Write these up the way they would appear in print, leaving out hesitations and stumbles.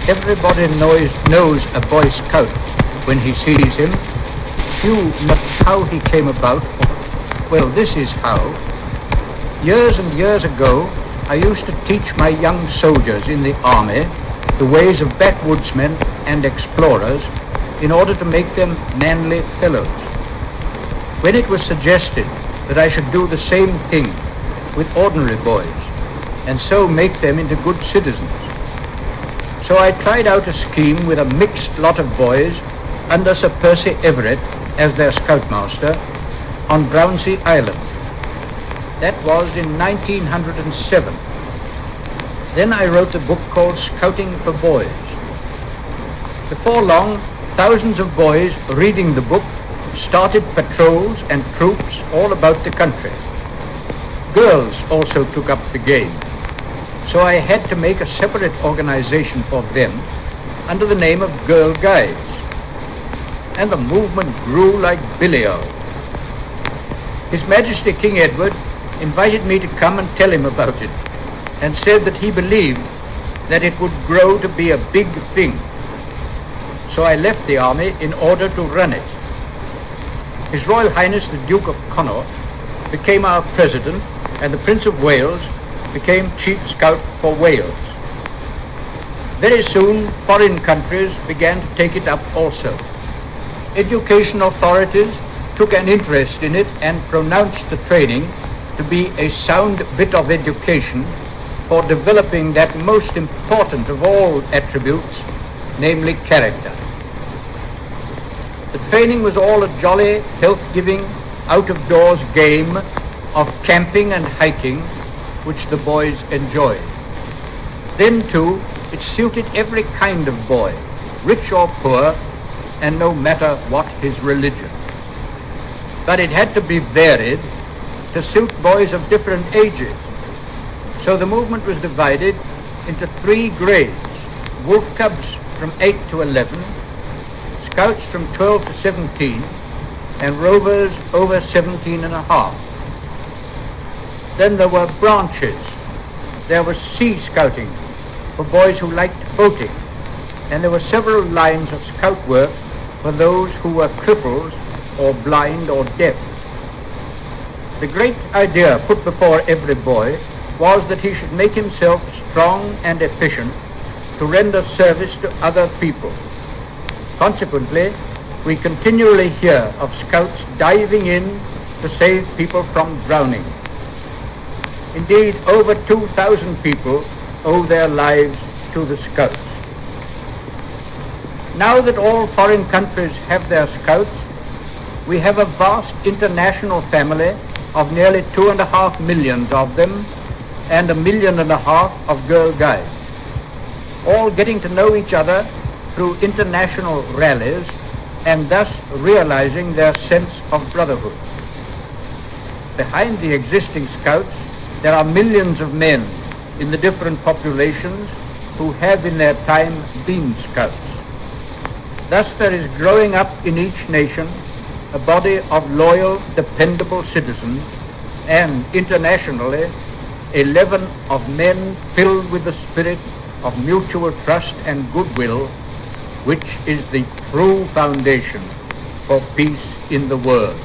Everybody knows a Boy Scout when he sees him. Few know how he came about. Well, this is how. Years and years ago, I used to teach my young soldiers in the army the ways of backwoodsmen and explorers in order to make them manly fellows. When it was suggested that I should do the same thing with ordinary boys and so make them into good citizens, so I tried out a scheme with a mixed lot of boys under Sir Percy Everett as their scoutmaster on Brownsea Island. That was in 1907. Then I wrote a book called Scouting for Boys. Before long, thousands of boys reading the book started patrols and troops all about the country. Girls also took up the game, so I had to make a separate organization for them under the name of Girl Guides. And the movement grew like billy-o. His Majesty King Edward invited me to come and tell him about it, and said that he believed that it would grow to be a big thing. So I left the army in order to run it. His Royal Highness the Duke of Connaught became our president, and the Prince of Wales became Chief Scout for Wales. Very soon, foreign countries began to take it up also. Education authorities took an interest in it and pronounced the training to be a sound bit of education for developing that most important of all attributes, namely character. The training was all a jolly, health-giving, out-of-doors game of camping and hiking, which the boys enjoyed. Then, too, it suited every kind of boy, rich or poor, and no matter what his religion. But it had to be varied to suit boys of different ages. So the movement was divided into 3 grades: wolf cubs from 8 to 11, scouts from 12 to 17, and rovers over 17 and a half. Then there were branches. There was sea scouting for boys who liked boating, and there were several lines of scout work for those who were cripples or blind or deaf. The great idea put before every boy was that he should make himself strong and efficient to render service to other people. Consequently, we continually hear of scouts diving in to save people from drowning. Indeed, over 2,000 people owe their lives to the scouts. Now that all foreign countries have their scouts, we have a vast international family of nearly 2.5 million of them, and 1.5 million of Girl Guides, all getting to know each other through international rallies and thus realizing their sense of brotherhood. Behind the existing scouts, there are millions of men in the different populations who have in their time been scouts. Thus there is growing up in each nation a body of loyal, dependable citizens, and internationally a leaven of men filled with the spirit of mutual trust and goodwill, which is the true foundation for peace in the world.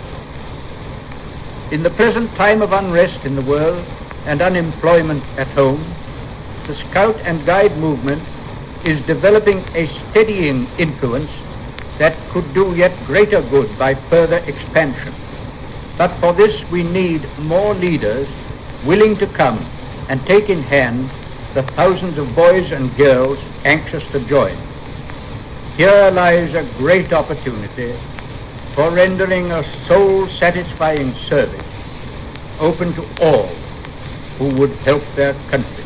In the present time of unrest in the world and unemployment at home, the Scout and Guide movement is developing a steadying influence that could do yet greater good by further expansion. But for this we need more leaders willing to come and take in hand the thousands of boys and girls anxious to join. Here lies a great opportunity for rendering a soul-satisfying service open to all who would help their country.